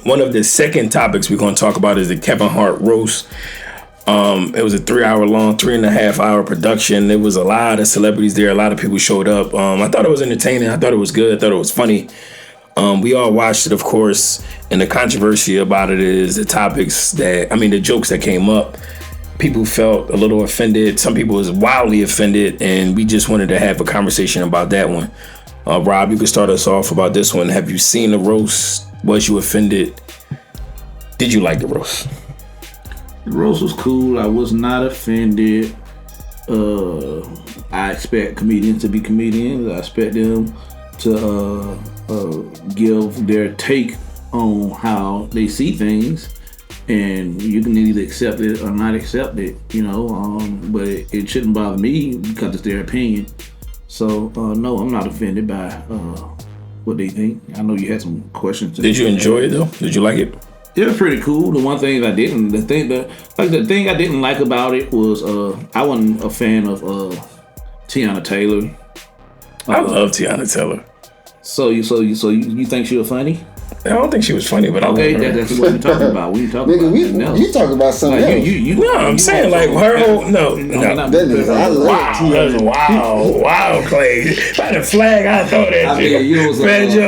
One of the second topics we're going to talk about is the Kevin Hart roast. It was a 3.5-hour production. There was a lot of celebrities there. A lot of people showed up. I thought it was entertaining. I thought it was good. I thought it was funny. We all watched it, of course. And the controversy about it is the the jokes that came up. People felt a little offended. Some people was wildly offended. And we just wanted to have a conversation about that one. Rob, you can start us off about this one. Have you seen the roast? Was you offended? Did you like the roast? The roast was cool. I was not offended. I expect comedians to be comedians. I expect them to give their take on how they see things, and you can either accept it or not accept it, but it shouldn't bother me because it's their opinion. So no, I'm not offended by what they think. I know you had some questions. Did you enjoy it though? Did you like it? It was pretty cool. The one thing I didn't, the thing I didn't like about it was I wasn't a fan of Tiana Taylor. I love Tiana Taylor. So you think she was funny? I don't think she was funny, but okay, I love her. That's what we're talking about. We talking about you talk about something else. I'm saying like her whole no. I love Tiana. Wow, Clay. By the flag, I throw that shit.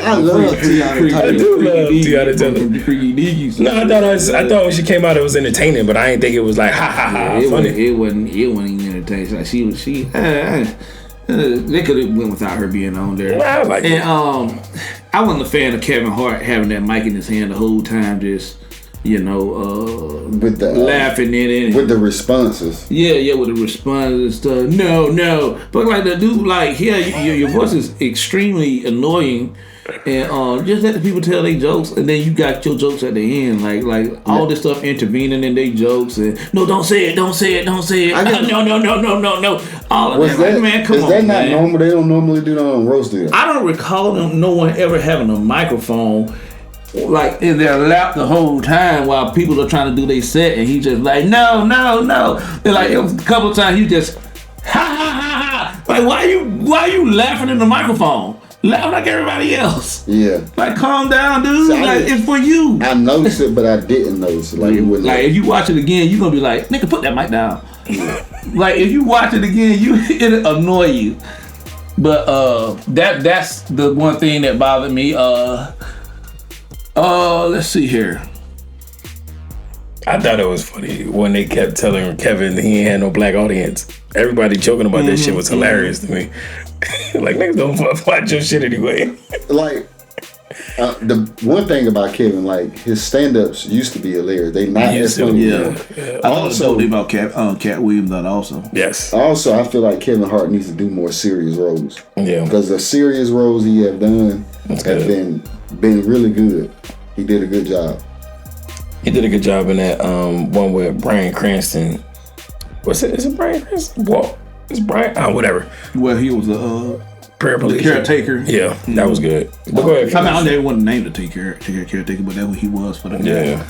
I love Tiana Taylor. I do love Tiana Taylor. No, I thought when she came out it was entertaining, but I didn't think it was like funny. It wasn't even entertaining. Like she they could have went without her being on there. Well, I like it. I wasn't a fan of Kevin Hart having that mic in his hand the whole time, just with the laughing in it with the responses. Yeah, with the responses and stuff. No, but like the dude, like your voice is extremely annoying, and just let the people tell their jokes, and then you got your jokes at the end, like all this stuff intervening in their jokes, and no, don't say it. No. All of that, man, come on. Is that not normal? They don't normally do that on roast, do they? I don't recall no one ever having a microphone like in their lap the whole time while people are trying to do their set, and he just like no. And like it was a couple of times he just ha. Like why you laughing in the microphone? Laugh like everybody else. Yeah. Like calm down, dude. So it's for you. I noticed it, but I didn't notice it. Like if you watch it again, you're gonna be like, nigga, put that mic down. Like if you watch it again, it'll annoy you. But that's the one thing that bothered me. Let's see here. I thought it was funny when they kept telling Kevin he ain't had no black audience. Everybody joking about that shit was hilarious to me. Like, niggas don't watch your shit anyway. Like, the one thing about Kevin, like, his stand-ups used to be hilarious. They not as funny. Yeah. I also think about Cat Williams done also. Yes. Also, I feel like Kevin Hart needs to do more serious roles. Yeah. Because the serious roles he have done have been really good. He did a good job. He did a good job in that one with Bryan Cranston. What's it? Is it Bryan Cranston? Well, it's Bryan. Whatever. Well, he was a caretaker. Yeah, that was good. But go ahead. I never wanted to name the caretaker, but that's what he was for the Yeah.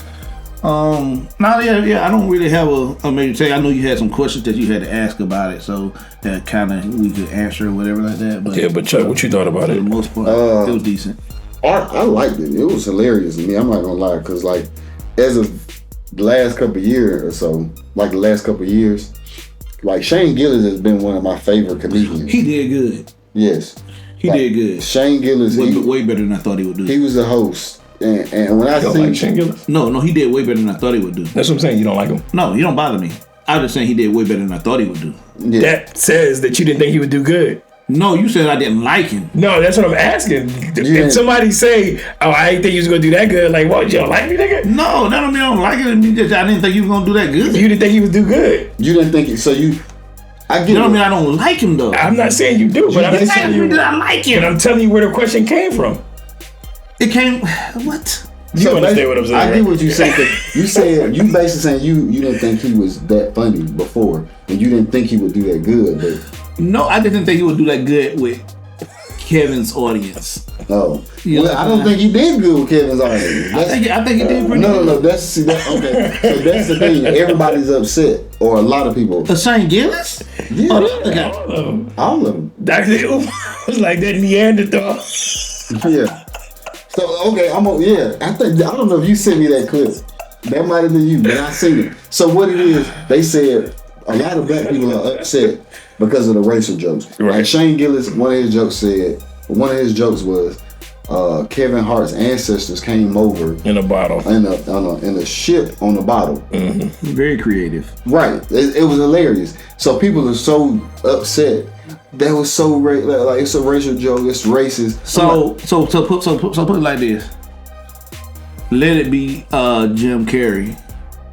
I don't really have a major take. I know you had some questions that you had to ask about it, so that kind of we could answer or whatever like that. But but Chuck, what you thought about it? For the most part, it was decent. I liked it. It was hilarious to me. I'm not gonna lie, because like as of the last couple of years or so, like Shane Gillis has been one of my favorite comedians. He did good. Yes. He did good. Shane Gillis. Way better than I thought he would do. He was the host. And when I don't like Shane Gillis? No, he did way better than I thought he would do. That's what I'm saying. You don't like him? No, he don't bother me. I was just saying he did way better than I thought he would do. Yeah. That says that you didn't think he would do good. No, you said I didn't like him. No, that's what I'm asking. Yeah. If somebody say, I didn't think you was going to do that good, like, what, you don't like me, nigga? No, that don't mean I don't like him. I didn't think you was going to do that good. You didn't think he would do good? You didn't think it, so you... I get that don't mean I don't like him, though. I'm not saying you do, but I'm just telling you... that I like him. But I'm telling you where the question came from. It came... What? You understand what I'm saying? I get what you said. You said, you basically saying you didn't think he was that funny before, and you didn't think he would do that good, but... No, I didn't think he would do that good with Kevin's audience. Oh. Well, I don't think he did good with Kevin's audience. I think he did pretty good. No, that's okay. So that's the thing. Everybody's upset, or a lot of people. Shane Gillis? Yeah. All of them. Dr. Umar was like that Neanderthal. Yeah. So okay, I don't know if you sent me that clip. That might have been you, but I seen it. So what it is, they said a lot of black people are upset because of the racial jokes. Right. Like Shane Gillis, one of his jokes was Kevin Hart's ancestors came over in a bottle, in a ship on a bottle. Mm-hmm. Very creative. Right. It was hilarious. So people are so upset. That was so like it's a racial joke. It's racist. So put it like this. Let it be Jim Carrey,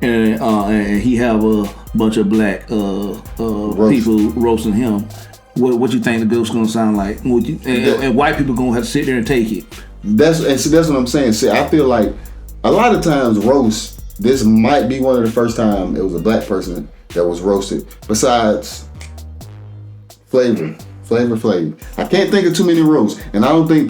and he have a bunch of black people roasting him. What you think the joke's gonna sound like? And white people gonna have to sit there and take it. That's what I'm saying. See, I feel like a lot of times roast. This might be one of the first time it was a black person that was roasted. Besides Flavor Flav. I can't think of too many roasts, and I don't think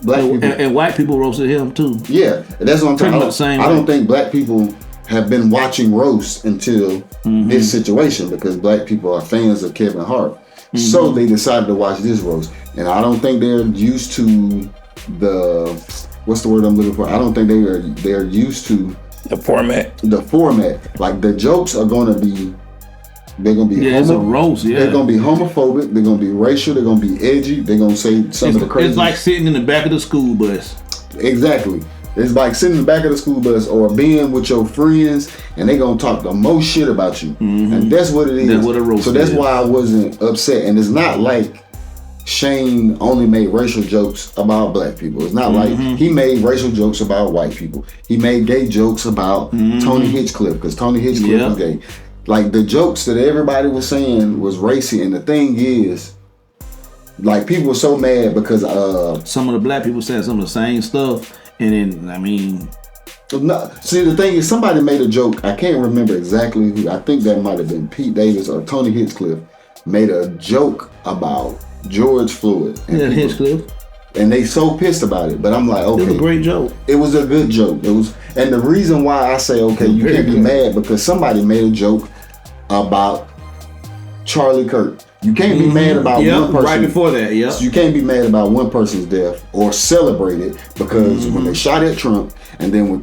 black people and white people roasted him too. Yeah, that's what I'm talking about. I don't think black people have been watching roasts until this situation because black people are fans of Kevin Hart. So they decided to watch this roast. And I don't think they're used to what's the word I'm looking for? I don't think they're used to the format. Like the jokes are gonna be it's a roast, They're gonna be homophobic, they're gonna be racial, they're gonna be edgy, they're gonna say some of the crazy. It's like sitting in the back of the school bus. Exactly. It's like sitting in the back of the school bus or being with your friends and they gonna talk the most shit about you. And that's what it is. That's what a roast So that's is. why I wasn't upset. And it's not like Shane only made racial jokes about black people. It's not like he made racial jokes about white people. He made gay jokes about Tony Hinchcliffe because Tony Hinchcliffe was gay. Like the jokes that everybody was saying was racy, and the thing is, like people were so mad because some of the black people said some of the same stuff, and then no, see the thing is, somebody made a joke. I can't remember exactly who. I think that might have been Pete Davis or Tony Hinchcliffe made a joke about George Floyd. And Hinchcliffe. And they so pissed about it, but I'm like, okay, it was a great joke. It was a good joke. And the reason why I say, okay, you can't be mad because somebody made a joke about Charlie Kirk. You can't be mad about one person. Right before that, You can't be mad about one person's death or celebrate it because when they shot at Trump, and then when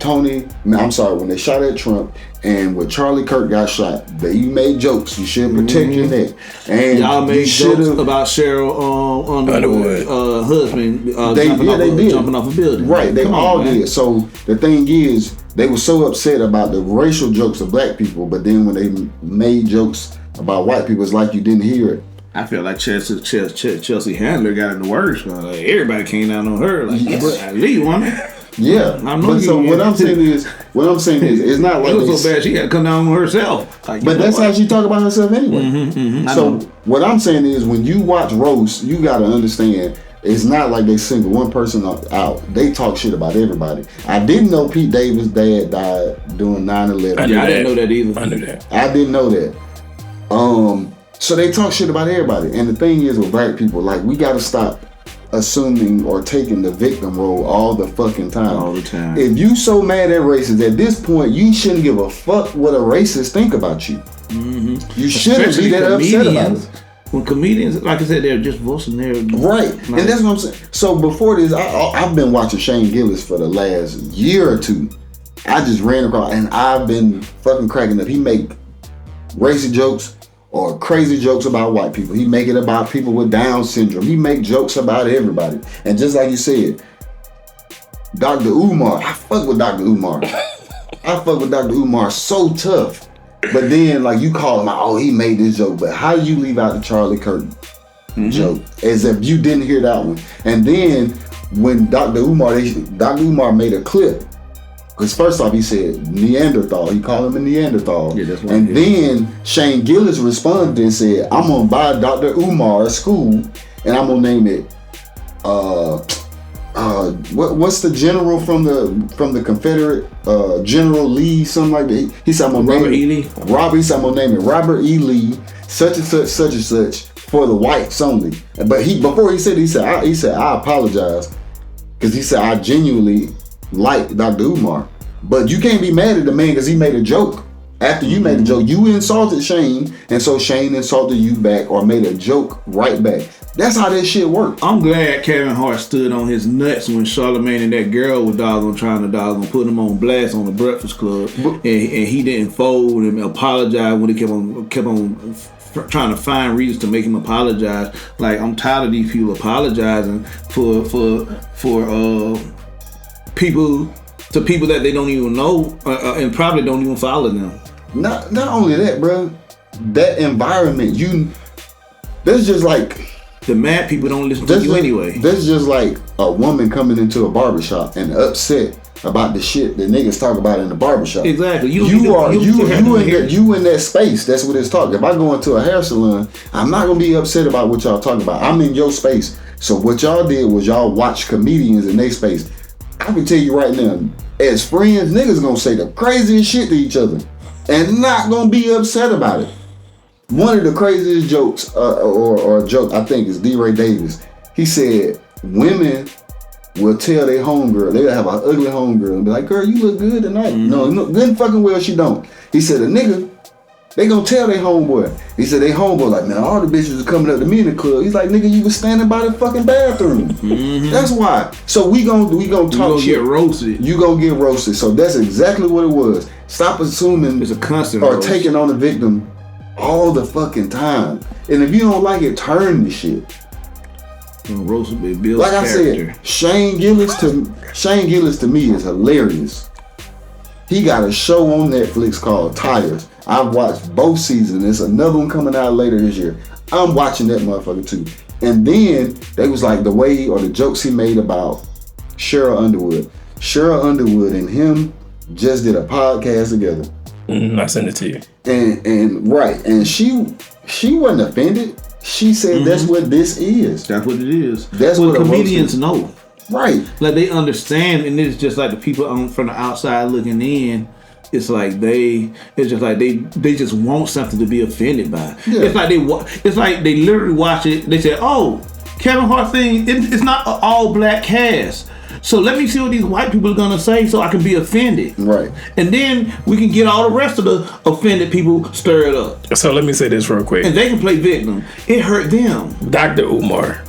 they shot at Trump and when Charlie Kirk got shot, they made jokes. You should protect your neck. And y'all made jokes about Cheryl Underwood husband jumping off a building. Right, they all did. So the thing is, they were so upset about the racial jokes of black people, but then when they made jokes about white people, it's like you didn't hear it. I feel like Chelsea Handler got it the worst. Like, everybody came down on her. Like, leave woman. Yeah, but so what I'm saying is, it's not like it was so bad she had to come down on herself. Like, but that's how she talk about herself anyway. So what I'm saying is, when you watch roast, you got to understand. It's not like they single one person out. They talk shit about everybody. I didn't know Pete Davis' dad died during 9/11. I didn't know that either. I knew that. I didn't know that. So they talk shit about everybody. And the thing is with black people, like, we gotta stop assuming or taking the victim role all the fucking time. All the time. If you so mad at racists, at this point, you shouldn't give a fuck what a racist think about you. You shouldn't be that upset about it. When comedians, like I said, they're just voicing their right, and that's what I'm saying. So before this, I've been watching Shane Gillis for the last year or two. I just ran across, and I've been fucking cracking up. He make racy jokes or crazy jokes about white people. He make it about people with Down syndrome. He make jokes about everybody. And just like you said, Dr. Umar, I fuck with Dr. Umar. I fuck with Dr. Umar so tough. But then, like, you call him out, oh, he made this joke. But how do you leave out the Charlie Kirk joke? As if you didn't hear that one. And then, when Dr. Umar made a clip, because first off, he said Neanderthal. He called him a Neanderthal. Yeah, that's what and then Shane Gillis responded and said, I'm going to buy Dr. Umar a school, and I'm going to name it, what's the general from the Confederate, General Lee, something like that. He said, I'm going to name it Robert. He said, I'm going to name it Robert E. Lee, such and such, for the whites only. But before he said I apologize, because he said I genuinely like Dr. Umar. But you can't be mad at the man because he made a joke. After you made a joke, you insulted Shane, and so Shane insulted you back or made a joke right back. That's how that shit works. I'm glad Kevin Hart stood on his nuts when Charlamagne and that girl were trying to put him on blast on the Breakfast Club, and he didn't fold and apologize when he kept on trying to find reasons to make him apologize. Like, I'm tired of these people apologizing for people that they don't even know and probably don't even follow them. Not only that, bro. That environment, that's just like. The mad people don't listen to you anyway. That's just like a woman coming into a barbershop and upset about the shit that niggas talk about in the barbershop. Exactly. You in that space. That's what it's talking. If I go into a hair salon, I'm not gonna be upset about what y'all talking about. I'm in your space. So what y'all did was y'all watch comedians in their space. I can tell you right now, as friends, niggas gonna say the craziest shit to each other and not gonna be upset about it. One of the craziest jokes, or a joke, I think, is D. Ray Davis. He said, women will tell their homegirl, they'll have an ugly homegirl and be like, girl, you look good tonight. No, good fucking well she don't. He said, a nigga, they gonna tell their homeboy. He said, they homeboy like, man, all the bitches are coming up to me in the club. He's like, nigga, you was standing by the fucking bathroom. Mm-hmm. That's why. So we gonna talk shit. Get roasted. You gonna get roasted. So that's exactly what it was. Stop assuming it's a constant or roast. Taking on the victim all the fucking time. And if you don't like it, turn the shit. Roast like character. I said, Shane Gillis to me is hilarious. He got a show on Netflix called Tires. I've watched both seasons. There's another one coming out later this year. I'm watching that motherfucker too. And then they was like the way or the jokes he made about Cheryl Underwood. Cheryl Underwood and him just did a podcast together. I sent it to you. And right, and she wasn't offended. She said that's what this is. That's what it is. That's what comedians know. Right. Like they understand, and it's just like the people from the outside looking in. It's like they just want something to be offended by. Yeah. It's like they literally watch it. They say, "Oh, Kevin Hart thing. It's not an all black cast. So let me see what these white people are gonna say, so I can be offended." Right. And then we can get all the rest of the offended people stirred up. So let me say this real quick. And they can play victim. It hurt them. Dr. Umar.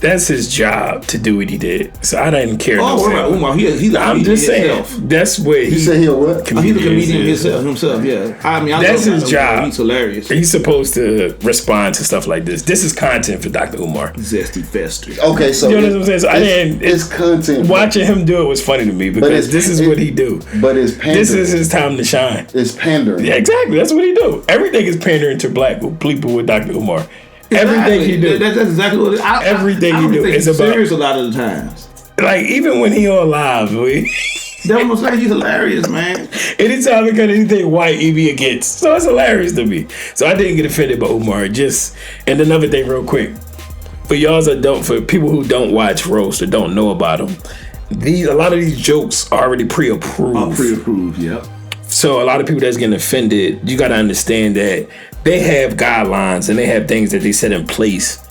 That's his job to do what he did. So I didn't care. Oh, right, Umar. I'm just saying. That's what he said. He a what? He's a comedian himself. Yeah. I mean, that's his job. He's hilarious. He's supposed to respond to stuff like this. This is content for Dr. Umar. Zesty Festy. Okay, so you know what I'm saying? So it's content. Watching him do it was funny to me because this is what he do. But it's pandering. This is his time to shine. It's pandering. Yeah, exactly. That's what he do. Everything is pandering to black people with Dr. Umar. Exactly. Everything he do. That's exactly what it is. Everything he do is about serious a lot of the times. Like even when he on live, that's what I'm saying. He's hilarious, man. Anytime he got anything white, he be against. So it's hilarious to me. So I didn't get offended by Umar. And another thing, real quick, for people who don't watch roast or don't know about them, a lot of these jokes are already pre-approved. Pre-approved, yep. So a lot of people that's getting offended, you got to understand that they have guidelines and they have things that they set in place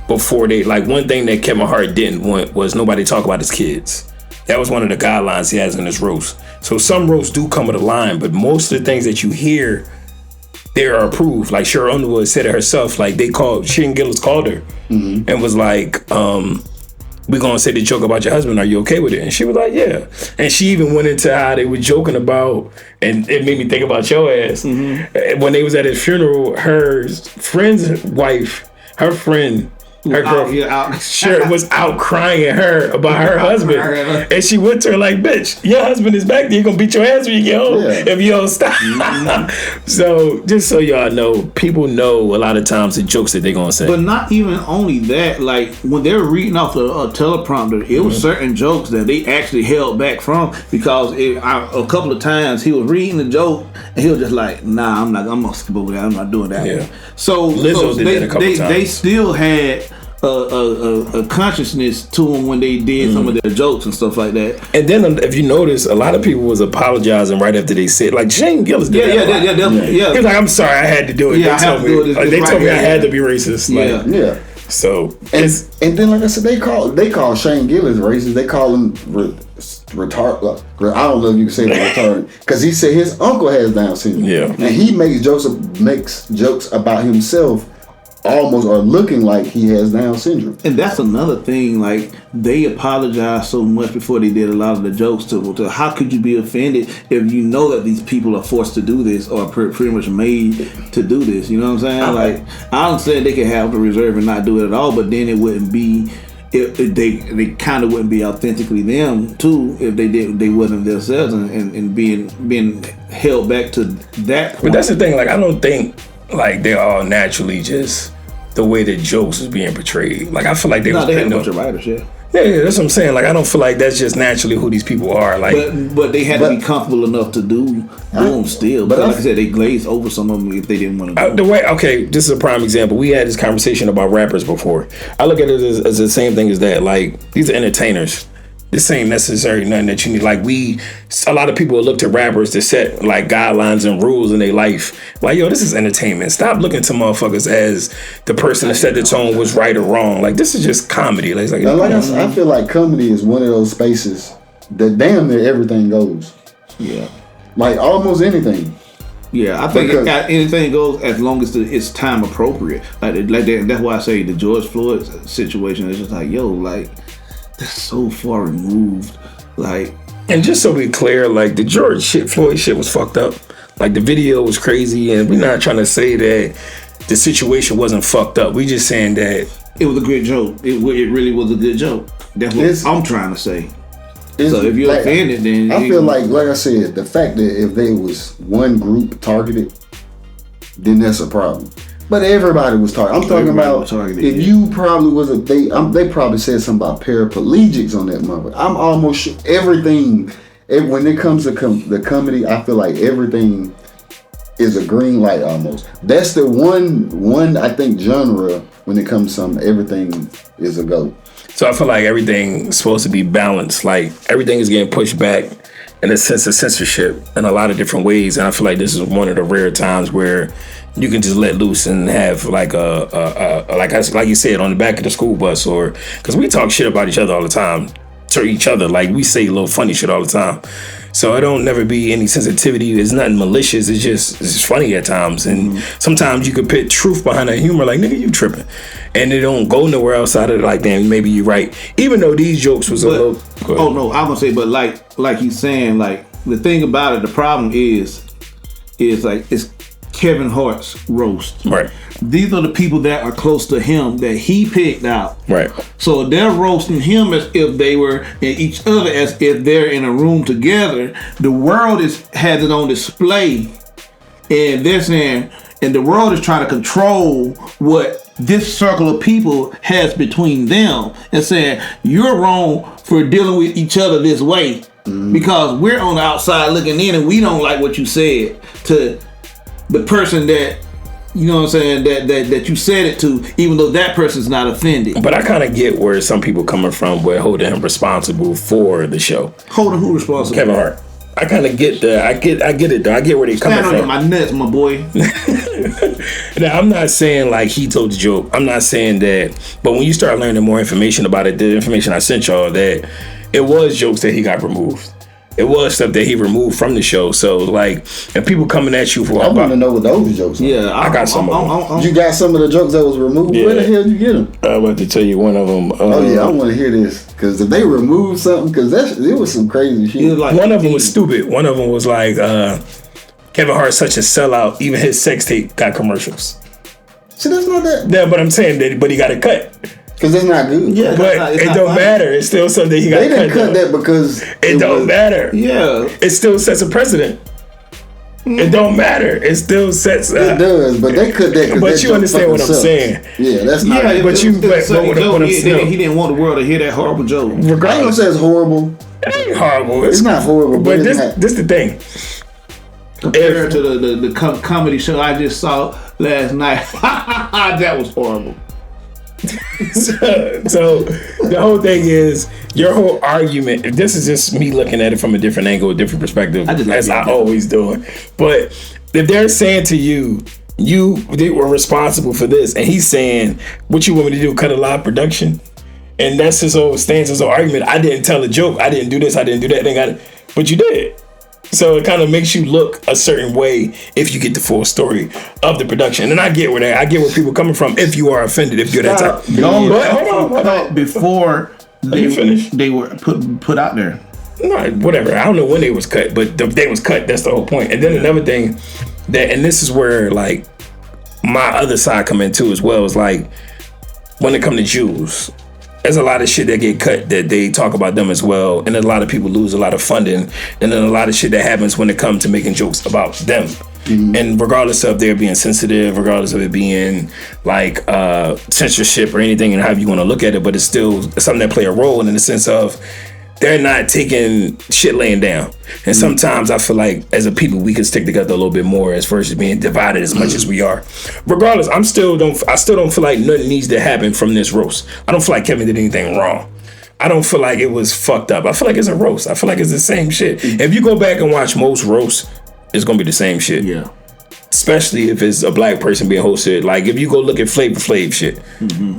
before they, like one thing that Kevin Hart didn't want was nobody talk about his kids. That was one of the guidelines he has in his roast. So some roasts do come with a line, but most of the things that you hear, they are approved. Like Cheryl Underwood said it herself, like Shane Gillis called her and was like, we're going to say the joke about your husband. Are you okay with it? And she was like, yeah. And she even went into how they were joking about, and it made me think about your ass. Mm-hmm. When they was at his funeral, her friend's wife, her girl, sure was out crying at her about her husband. And she went to her like, bitch, your husband is back there. You're going to beat your ass when you get home if you don't stop. Mm-hmm. So just so y'all know, people know a lot of times the jokes that they're going to say. But not even only that, like when they were reading off a teleprompter, it was certain jokes that they actually held back from because a couple of times he was reading the joke and he was just like, nah, I'm going to skip over that. I'm not doing that. Yeah. So Lizzo did that a couple times. They still had a consciousness to them when they did some of their jokes and stuff like that. And then if you notice, a lot of people was apologizing right after they said, like Shane Gillis did that. Yeah. He was like, I'm sorry, I had to do it. Yeah, they told me I had to be racist. Yeah. So and then like I said, they call Shane Gillis racist. They call him retarded. I don't know if you can say that retarded because he said his uncle has Down syndrome. Yeah, and he makes jokes about himself almost are looking like he has Down syndrome. And that's another thing. Like, they apologized so much before they did a lot of the jokes to how could you be offended if you know that these people are forced to do this or pretty much made to do this? You know what I'm saying? Like, I understand they could have the reserve and not do it at all, but then it wouldn't be. If they kind of wouldn't be authentically them too if they wasn't themselves and being held back to that point. But that's the thing. Like, I don't think like they're all naturally just the way the jokes is being portrayed. Like, I feel like they had a bunch of writers, yeah. Yeah, that's what I'm saying. Like, I don't feel like that's just naturally who these people are. Like, but they had to be comfortable enough to do them still. But like I said, they glazed over some of them if they didn't want to. This is a prime example. We had this conversation about rappers before. I look at it as the same thing as that. Like, these are entertainers. This ain't necessarily nothing that you need. Like, a lot of people look to rappers to set like guidelines and rules in their life. Like, yo, this is entertainment. Stop looking to motherfuckers as the person that set the tone was right or wrong. Like, this is just comedy. Like I feel like comedy is one of those spaces that damn near everything goes. Yeah. Like, almost anything. Yeah, I think anything goes as long as it's time appropriate. Like that. That's why I say the George Floyd situation is just like, yo, like, that's so far removed. Like, and just so we clear, like, the George Floyd shit was fucked up. Like, the video was crazy, and we're not trying to say that the situation wasn't fucked up. We just saying that it was a good joke. It really was a good joke. That's what I'm trying to say. So if you're like, offended, then I feel like I said, the fact that if there was one group targeted, then that's a problem. But everybody was targeted. I'm talking about if you probably they probably said something about paraplegics on that mother. I'm almost sure everything. When it comes to the comedy, I feel like everything is a green light almost. That's the one I think genre when it comes to something, everything is a go. So I feel like everything's supposed to be balanced. Like, everything is getting pushed back in a sense of censorship in a lot of different ways. And I feel like this is one of the rare times where you can just let loose and have like like you said, on the back of the school bus, or because we talk shit about each other all the time to each other. Like, we say little funny shit all the time. So it don't never be any sensitivity. There's nothing malicious. It's just funny at times. And sometimes you could put truth behind that humor. Like, nigga, you tripping. And it don't go nowhere outside of it. Like, damn, maybe you're right. Even though these jokes was a little... Oh, no, I'm going to say, but like he's saying, like, the thing about it, the problem is like, it's Kevin Hart's roast. Right. These are the people that are close to him that he picked out. Right. So they're roasting him as if they were in each other, as if they're in a room together. The world has it on display, and they're saying, and the world is trying to control what this circle of people has between them, and saying you're wrong for dealing with each other this way because we're on the outside looking in, and we don't like what you said to the person that, you know what I'm saying, that you said it to, even though that person's not offended. But I kind of get where some people coming from with holding him responsible for the show. Holding who responsible? Kevin Hart. I kind of get that. I get it though. I get where they coming from. Stand on my nuts, my boy. Now, I'm not saying like he told the joke. I'm not saying that. But when you start learning more information about it, the information I sent y'all, that it was jokes that he got removed. It was stuff that he removed from the show. So, like, if people coming at you for... I want to know what those jokes are. Yeah, I got some of them. You got some of the jokes that was removed? Yeah. Where the hell did you get them? I'm about to tell you one of them. I want to hear this. Because if they removed something, because it was some crazy shit. Like, one of them was stupid. One of them was like, Kevin Hart's such a sellout, even his sex tape got commercials. See, that's not that... Yeah, but I'm saying that, but he got it cut. Because it's not good. Yeah, but it don't matter. It's still something he got cut. They didn't cut that because... It don't matter. Yeah. It still sets a precedent. It don't matter. It still sets... it does, but they cut that... But you understand what I'm saying. Yeah, that's not... Yeah, but he didn't want the world to hear that horrible joke. I ain't gonna say it's horrible. It ain't horrible. It's not horrible. But this the thing. Compared to the comedy show I just saw last night, that was horrible. So the whole thing is, your whole argument, this is just me looking at it from a different angle, a different perspective, as I always do. But if they're saying to you, they were responsible for this, and he's saying, what you want me to do, cut a live production? And that's his whole stance, his whole argument. I didn't tell a joke. I didn't do this. I didn't do that. But you did. So it kind of makes you look a certain way if you get the full story of the production. And I get where people are coming from. If you are offended, if you're that type. Hold on. Before they were put out there. No, whatever. I don't know when they was cut, but they was cut. That's the whole point. And then another thing and this is where like my other side come in too as well, is like when it come to Jews, there's a lot of shit that get cut that they talk about them as well, and a lot of people lose a lot of funding, and then a lot of shit that happens when it comes to making jokes about them. Mm-hmm. And regardless of their being sensitive, regardless of it being like censorship or anything, and however you want to look at it, but it's still something that play a role in the sense of they're not taking shit laying down. And sometimes I feel like as a people we can stick together a little bit more as versus being divided as much as we are. Regardless, I still don't feel like nothing needs to happen from this roast. I don't feel like Kevin did anything wrong. I don't feel like it was fucked up. I feel like it's a roast. I feel like it's the same shit. If you go back and watch most roasts, it's gonna be the same shit. Yeah. Especially if it's a black person being hosted. Like if you go look at Flavor Flav shit,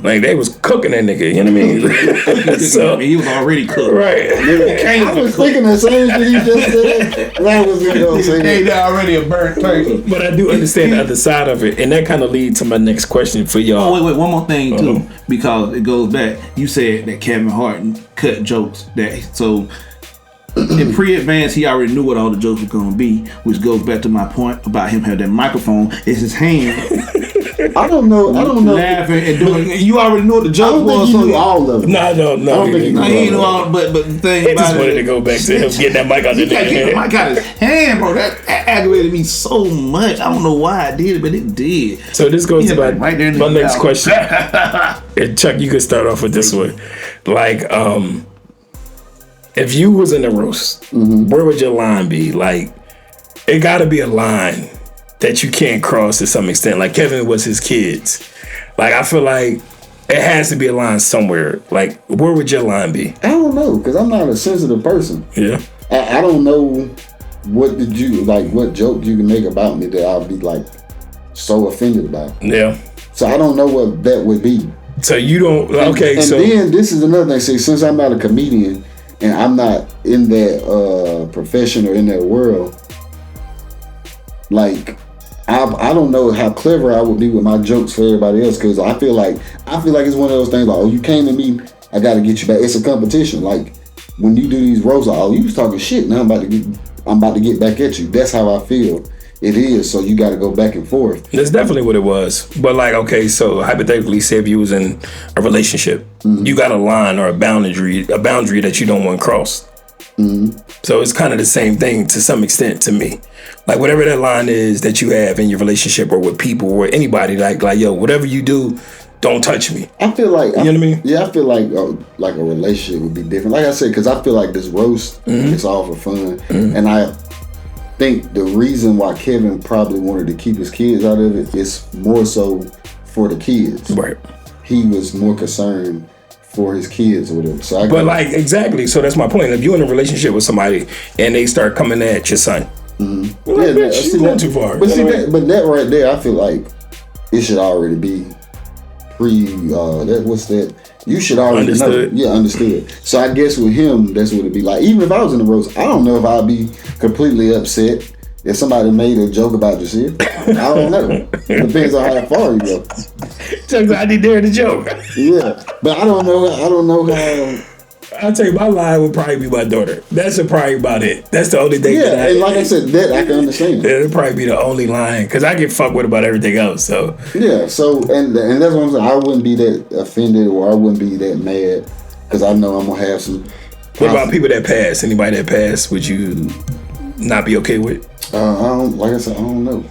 like they was cooking that nigga, you know what I mean? So he was already cooked. Right. I was thinking the same shit he just said. That was they already a burnt turkey. But I do understand the other side of it, and that kind of leads to my next question for y'all. Oh wait, one more thing too, because it goes back. You said that Kevin Hart cut jokes in pre-advance, he already knew what all the jokes were going to be, which goes back to my point about him having that microphone. It's his hand. I don't know. Laughing and doing. You already know what the joke was. So all of it. No. I don't think he knew all. But the thing he about just wanted to go back to him getting that mic out the mic out his hand, bro. That aggravated me so much. I don't know why I did it, but it did. So this goes to my next question. And Chuck, you could start off with this one. Like, if you was in a roast, where would your line be? Like, it got to be a line that you can't cross to some extent. Like Kevin was his kids. Like I feel like it has to be a line somewhere. Like where would your line be? I don't know, because I'm not a sensitive person. Yeah. I don't know what joke you can make about me that I'll be like so offended by. Yeah. So I don't know what that would be. So you don't. Okay. And then this is another thing. See, since I'm not a comedian and I'm not in that profession or in that world, like I don't know how clever I would be with my jokes for everybody else, because I feel like it's one of those things like, oh, you came to me, I got to get you back. It's a competition. Like when you do these roasts, like, oh, you was talking shit, now I'm about to get back at you. That's how I feel. It is, so you got to go back and forth. That's definitely what it was. But like, okay, so hypothetically, say if you was in a relationship, you got a line or a boundary that you don't want crossed. So it's kind of the same thing to some extent to me. Like whatever that line is that you have in your relationship or with people or anybody, like yo, whatever you do, don't touch me. I feel like, you know what I mean? Yeah, I feel like a relationship would be different. Like I said, because I feel like this roast, it's all for fun, and I think the reason why Kevin probably wanted to keep his kids out of it is more so for the kids. Right. He was more concerned for his kids or whatever. So exactly. So that's my point. If you're in a relationship with somebody and they start coming at your son, you're going too far. But that right there, I feel like it should already be what's that? You should already know. Yeah, understood. So I guess with him, that's what it'd be like. Even if I was in the roast, I don't know if I'd be completely upset if somebody made a joke about your shit. I don't know. It depends on how far you go. Chuck's I did dare the joke. Yeah, but I don't know how. I'll tell you, my line would probably be my daughter. That's probably about it. That's the only thing. Yeah, and like I said, that I can understand. It'd probably be the only line, because I get fucked with about everything else. So yeah, so and that's what I'm saying. I wouldn't be that offended or I wouldn't be that mad, because I know I'm gonna have some. What about people that pass? Anybody that pass, would you not be okay with? Like I said, I don't know.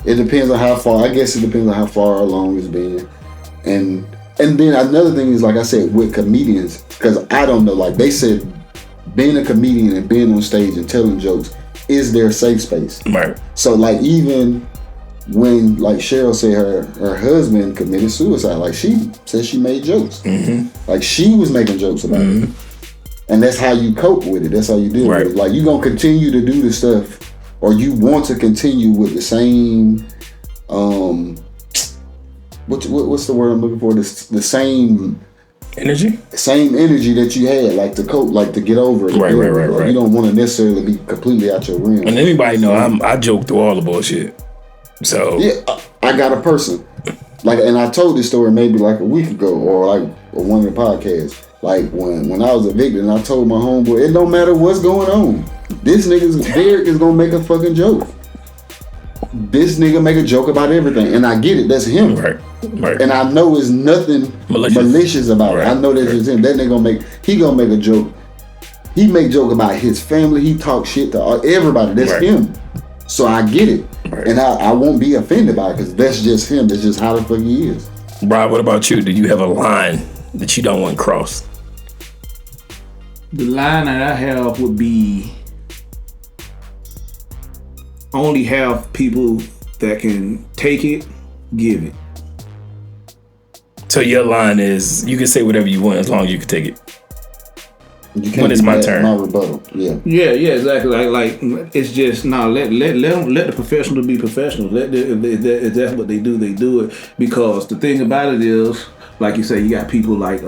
It depends on how far. I guess it depends on how far along it's been, and then another thing is, like I said, with comedians, because I don't know, like they said, being a comedian and being on stage and telling jokes is their safe space. Right. So like even when like Cheryl said her husband committed suicide, like she said she made jokes. Like she was making jokes about it. And that's how you cope with it. That's how you deal with it. Like you gonna continue to do the stuff, or you want to continue with the same what's the word I'm looking for? The same Energy? Same energy that you had, like to cope, like to get over it. Right. You don't want to necessarily be completely out your realm. And anybody know I joke through all the bullshit. So yeah, I got a person like, and I told this story maybe like a week ago or like one of the podcasts. Like when I was evicted, and I told my homeboy, it don't matter what's going on. This Derek is gonna make a fucking joke. This nigga make a joke about everything, and I get it. That's him, right. And I know it's nothing malicious about it. I know that's just him. That nigga gonna make a joke. He make joke about his family. He talk shit to everybody. That's him. So I get it, and I won't be offended by it because that's just him. That's just how the fuck he is. Rob, what about you? Do you have a line that you don't want crossed? The line that I have would be only have people that can take it, give it. So your line is you can say whatever you want as long as you can take it. When it's my turn. My rebuttal. Yeah, exactly. Like it's just let the professional be professional. If that's what they do it. Because the thing about it is, like you say, you got people like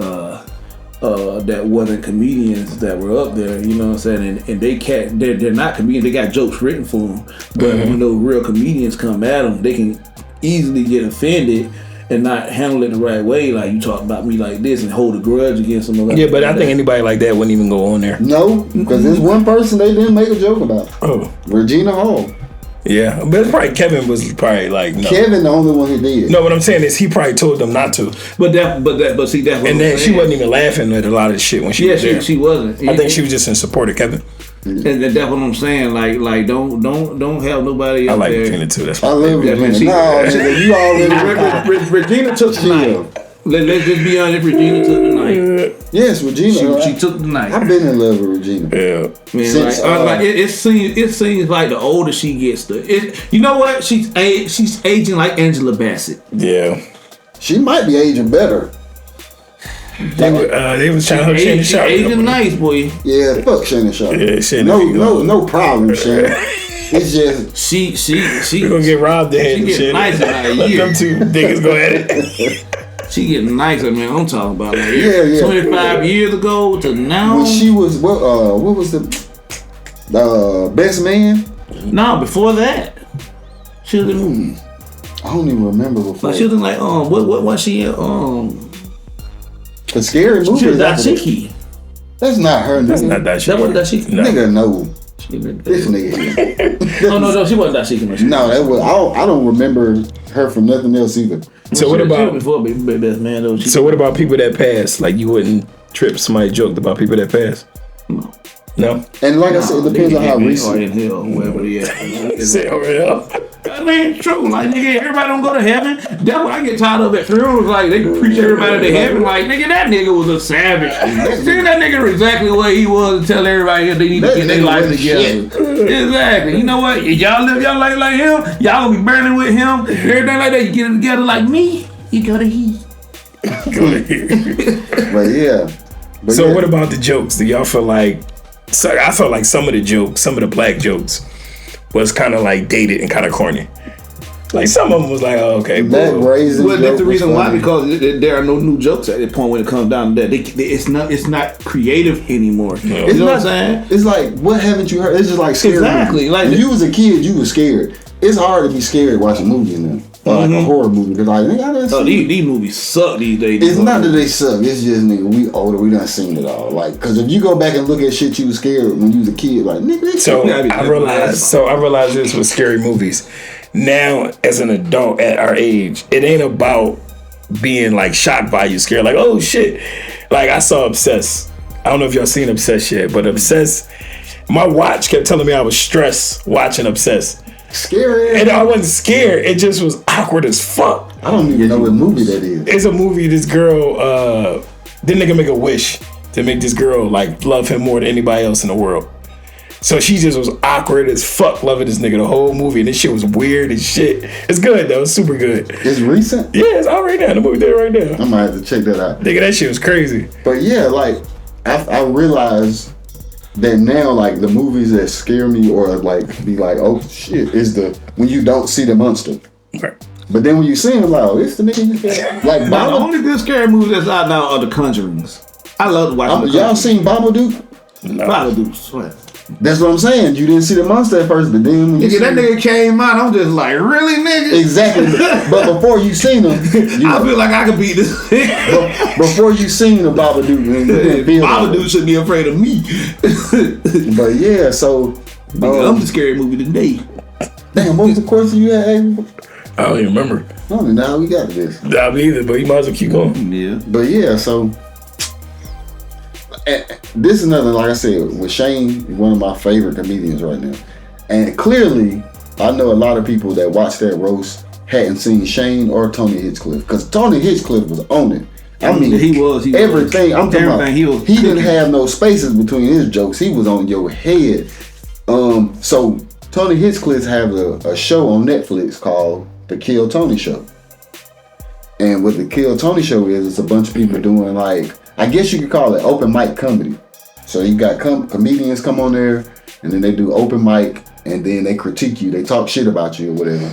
that wasn't comedians that were up there, you know what I'm saying, and they're not comedians. They got jokes written for them, but real comedians come at them, they can easily get offended and not handle it the right way. Like, you talk about me like this and hold a grudge against them. Yeah, but I think anybody like that wouldn't even go on there. No, because there's one person they didn't make a joke about. Oh, Regina Hall. Yeah, but it's probably Kevin was probably like no. Kevin the only one who did. No, what I'm saying is he probably told them not to. But see that's what and then she wasn't even laughing at a lot of shit when she was there. she wasn't. I think she was just in support of Kevin. And that's what I'm saying. Like don't have nobody. I like there. Regina too. That's I love Regina. You already Regina took the night. Let's just be honest. Regina took the night. Yes, Regina. She took the night. I've been in love with Regina. Yeah, man. Since, it seems like the older she gets, you know what? She's aging like Angela Bassett. Yeah, she might be aging better. They was trying to Shannon Sharp. Aging nice, boy. Yeah, fuck Shannon Sharp. Yeah, Shannon. No problem, Shannon. It's just we gonna get robbed there. She get nicer now. Let them two niggas go at it. She getting nicer, man. I'm talking about like 25 years ago to now. When she was what was the Best Man? No, before that, she was in movies. I don't even remember before. Like she was in like what was she in the Scary Movie? She was Dashiki. That's not her. That's not Dashiki. That wasn't Dashiki. No. Nigga, no. This nigga. No, she wasn't Dashiki. No, that was. I don't remember her from nothing else either. So what about before Best Man though? So what about people that pass? Like you wouldn't trip somebody joked about people that pass? No. And like I said, it depends on how recent. Or in hell, wherever they at. Say over hell. That ain't true. Like nigga, everybody don't go to heaven. That's what I get tired of at funerals. Like they preach everybody to heaven. Like nigga, that nigga was a savage. See that nigga exactly what he was and tell everybody they need to get their life together. Exactly. You know what? If y'all live your life like him, y'all gonna be burning with him. Everything like that. You get it together like me. You go to he. But yeah. So what about the jokes? Do y'all feel like? So I felt like some of the jokes, some of the black jokes, was kind of like dated and kind of corny. Like some of them was like, oh, okay. That raisin. Well, that's the reason why, because there are no new jokes at that point when it comes down to that. It's not creative anymore. No. It's you know not, what I'm saying? It's like, what haven't you heard? It's just like scary. Exactly. Like when you was a kid, you was scared. It's hard to be scared watching movies now. Or like a horror movie. Because like, nigga, these movies suck these days. It's not that they suck. It's just, nigga, we older. We done seen it all. Like, because if you go back and look at shit you was scared when you was a kid, like, nigga. So I realized this with scary movies. Now, as an adult at our age, it ain't about being like shocked by you, scared. Like, oh shit. Like I saw Obsessed. I don't know if y'all seen Obsessed yet, but Obsessed. My watch kept telling me I was stressed watching Obsessed. Scary. And I wasn't scared. It just was awkward as fuck. I don't even know what movie that is. It's a movie. This girl, this nigga make a wish to make this girl like love him more than anybody else in the world. So she just was awkward as fuck loving this nigga the whole movie. And this shit was weird as shit. It's good though. It's super good. It's recent? Yeah, it's out right now. The movie there right now. I might have to check that out. Nigga, that shit was crazy. But yeah, like I realized that now, like the movies that scare me or like be like, oh shit, is the when you don't see the monster. Right. But then when you see him, like, oh, it's the nigga you scared. Like, the only good scary movie that's out now are the Conjurings. I love to watch y'all seen Babadook? No. Babadook, what? That's what I'm saying. You didn't see the monster at first, but then when you that nigga came out, I'm just like, really, nigga? Exactly. But before you seen him, I feel like I could beat this nigga. Before you seen the Babadook, Babadook should be afraid of me. But yeah, so I'm the scary movie today. Damn, what was the question you had, Avery? I don't even remember. I don't know how we got to this. Not me either, but you might as well keep going. Yeah. But yeah, so this is another, like I said, with Shane, one of my favorite comedians right now. And clearly, I know a lot of people that watched that roast hadn't seen Shane or Tony Hinchcliffe. Because Tony Hinchcliffe was on it. I mean, he was everything. I'm talking about. He didn't cooking. have no spaces between his jokes. He was on your head. So Tony Hinchcliffe has a show on Netflix called The Kill Tony Show. And what The Kill Tony Show is, it's a bunch of people doing, like, I guess you could call it open mic comedy. So you got comedians come on there, and then they do open mic, and then they critique you. They talk shit about you or whatever.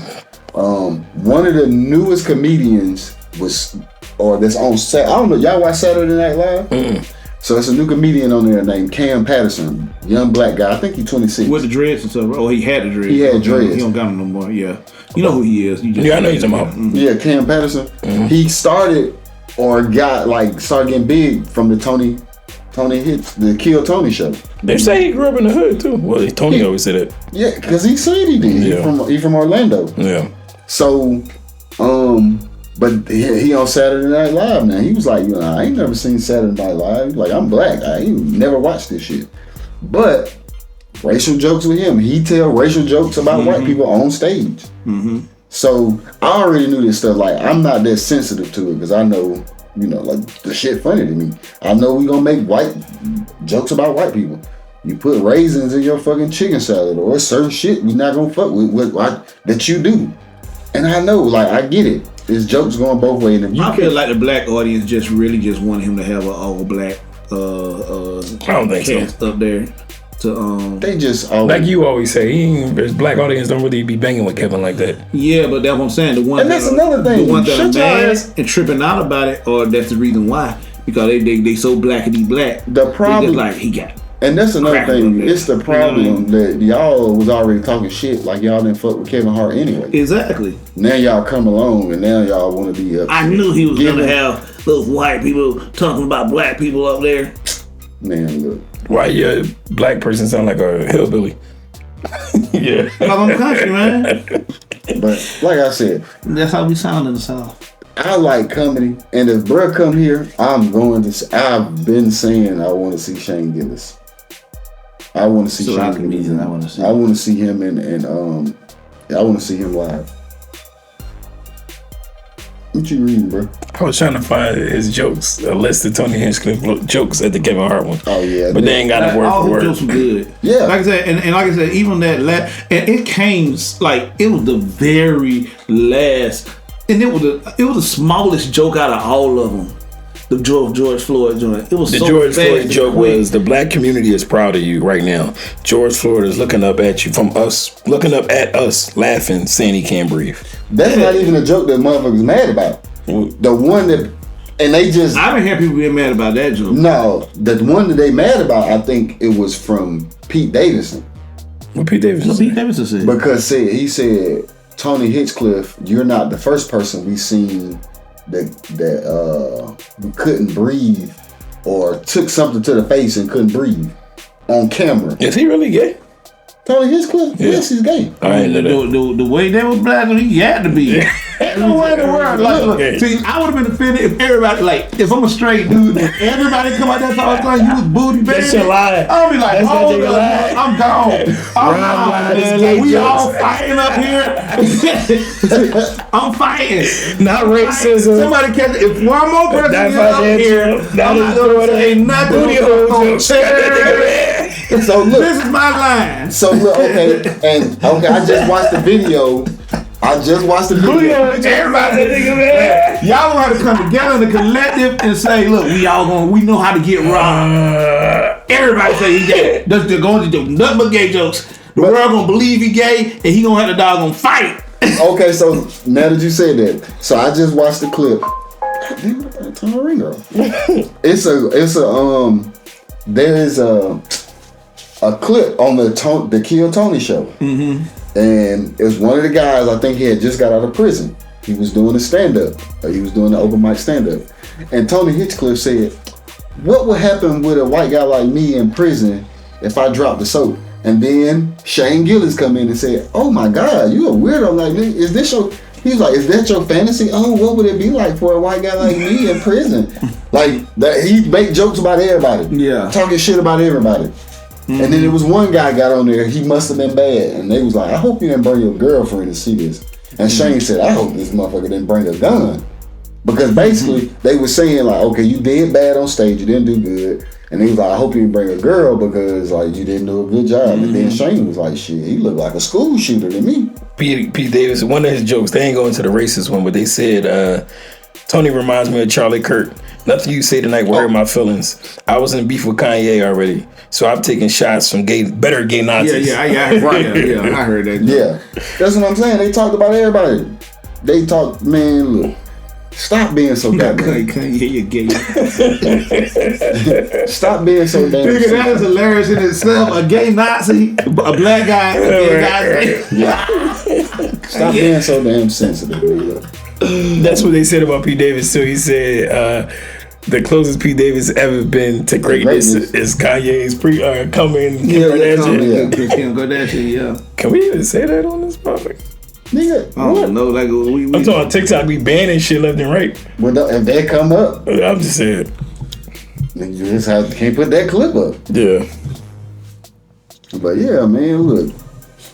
One of the newest comedians that's on set. I don't know, y'all watch Saturday Night Live? Mm-mm. So it's a new comedian on there named Cam Patterson, young black guy. I think he's 26. With the dreads and stuff. Oh, he had the dreads. He had dreads. He don't got them no more. Yeah, you know who he is. Yeah, I know you're talking about. Mm-hmm. Yeah, Cam Patterson. Mm-hmm. He started getting big from the the Kill Tony show. They say he grew up in the hood too. Well, Tony always said it. Yeah, because he said he did. Yeah. He from Orlando. Yeah. So, but he on Saturday Night Live now. He was like, I ain't never seen Saturday Night Live. Like, I'm black. I ain't never watched this shit. But racial jokes with him. He tell racial jokes about white people on stage. Mm-hmm. So I already knew this stuff. Like, I'm not that sensitive to it because I know, like, the shit funny to me. I know we gonna make white jokes about white people. You put raisins in your fucking chicken salad or certain shit we not gonna fuck with that you do. And I know, like, I get it. There's jokes going both ways. And I feel like the black audience just wanted him to have an all black I don't think cast up there. They just like you always say, his black audience don't really be banging with Kevin like that. Yeah, but that's what I'm saying. The one and that's another thing. The ones that are mad and tripping out about it, or that's the reason why, because they so blackity black. The problem, like he got. And that's another thing. It's the problem that y'all was already talking shit like y'all didn't fuck with Kevin Hart anyway. Exactly. Now y'all come along and now y'all want to be up. I knew he was gonna have those white people talking about black people up there. Man, look. Why your black person sound like a hillbilly? Yeah. I'm country, man. But like I said, that's how we sound in the South. I like comedy, and if bruh come here, I've been saying I want to see Shane Gillis. I want to see Shane Gillis. I want to see him I want to see him live. What you reading, bro? I was trying to find his jokes, a list of Tony Hinchcliffe jokes at the Kevin Hart one. Oh yeah, but they ain't got a word all for word. All jokes were good. Yeah, like I said, and like I said, even that and it came like it was the very last, and it was the smallest joke out of all of them. The George Floyd joint. It was the so George fast Floyd joke quick. was the black community is proud of you right now. George Floyd is looking up at us, laughing, saying he can't breathe. That's not even a joke that motherfuckers mad about. The one that, and they just. I didn't hear people being mad about that joke. No, the one that they mad about, I think it was from Pete Davidson. What Pete Davidson said? Pete Davidson said? Because he said, Tony Hinchcliffe, you're not the first person we seen that couldn't breathe or took something to the face and couldn't breathe on camera. Is he really gay? Tony Hinchcliffe? Yeah. Yes, he's gay. I ain't know that. The way they was blasting, he had to be. No way in the world. Like, see, I would have been offended if everybody, like, if I'm a straight dude and everybody come out there talking you was booty baby. That's your lie. I'll be like, hold up, I'm gone. I'm gone, man. Like, we all fighting up here. I'm fighting. Not racism. Somebody catch it. If one more person is up here, I'm not going to say nothing. So look, this is my line. So look, I just watched the video. Everybody, y'all gonna have to come together in a collective and say, look, we know how to get wrong. Everybody say he gay. They're going to do nothing but gay jokes. The world gonna believe he gay, and he gonna have the dog gonna fight. Okay, so now that you said that, so I just watched the clip. God damn it, I turn the ringer off. There is a clip on the Kill Tony show. Mm-hmm. And it was one of the guys, I think he had just got out of prison. He was doing a stand-up. He was doing the open mic stand-up. And Tony Hinchcliffe said, what would happen with a white guy like me in prison if I dropped the soap? And then Shane Gillis come in and said, oh my God, you a weirdo like me. Is that your fantasy? Oh, what would it be like for a white guy like me in prison? Like, that he make jokes about everybody. Yeah. Talking shit about everybody. Mm-hmm. And then there was one guy got on there, he must have been bad. And they was like, I hope you didn't bring your girlfriend to see this. And Shane said, I hope this motherfucker didn't bring a gun. Because basically, they were saying like, okay, you did bad on stage, you didn't do good. And he was like, I hope you didn't bring a girl because like you didn't do a good job. And then Shane was like, shit, he looked like a school shooter to me. Pete Davis, one of his jokes, they ain't going to the racist one, but they said, Tony reminds me of Charlie Kirk. Nothing you say tonight will hurt my feelings. I was in beef with Kanye already, so I'm taking shots from better gay Nazis. I heard that. Yeah, that's what I'm saying. They talked about everybody. They talked, man, look. Stop being so goddamn. You're gay. Stop being so damn. Nigga, that is hilarious in itself. A gay Nazi, a black guy, a gay Nazi. Yeah. Stop being so damn sensitive, nigga. That's what they said about Pete Davis too. He said the closest Pete Davis ever been to greatness is Kanye's coming. Kim Kardashian. Yeah. Can we even say that on this topic? Nigga, I don't know. Like I'm talking TikTok be banning shit left and right. Well, if that come up, I'm just saying. Then you just can't put that clip up. Yeah. But yeah, man, look,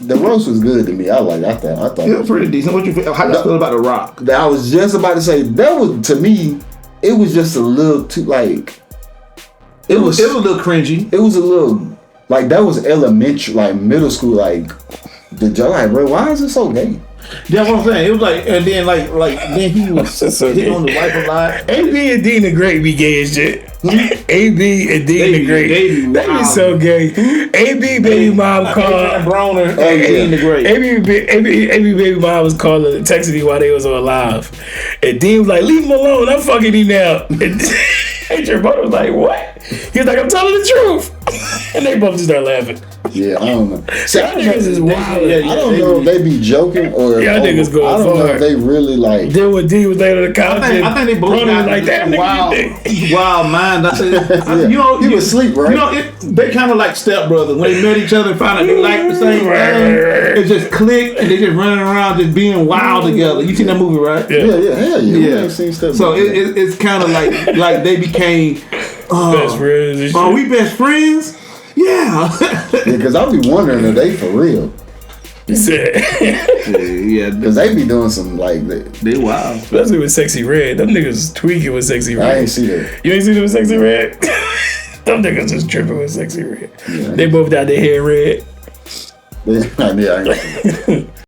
the roast was good to me. I thought it was pretty decent. What you feel? How you feel about The Rock? I was just about to say that was, to me, it was just a little too like. It was a little cringy. It was a little like that was elementary, like middle school, like. The joke, like, bro, why is it so gay? That's what I'm saying. It was like, and then then he was hit on the wife a lot. AB and Dean the Great be gay as shit. AB and Dean the Great, they be so gay. AB baby mom called Broner and Dean the Great. AB baby mom was calling, texting me while they was on live, and Dean was like, "Leave him alone, I'm fucking him now." And your brother was like, "What?" He was like, "I'm telling the truth," and they both just start laughing. Yeah, I don't know. See, y'all niggas is wild. I don't know if they be joking or y'all niggas going I don't know if they really like. Then when D was laying on the couch, I think they both got like that. Wild mind. I said, you know, he was asleep, right? You know, they kind of like stepbrothers. When they met each other and found out they liked the same thing, it just clicked and they just running around just being wild together. You seen that movie, right? Yeah. Hell yeah. We ain't seen stuff. So it's kind of like they became best friends. Are we best friends? Yeah. Because I be wondering, are they for real? Yeah. Because they be doing some like they wild. Especially with Sexy Red. Them niggas tweaking with Sexy Red. I ain't see that. You ain't seen it with Sexy Red? Them niggas just tripping with Sexy Red. Yeah. They both got their hair red. Yeah, I ain't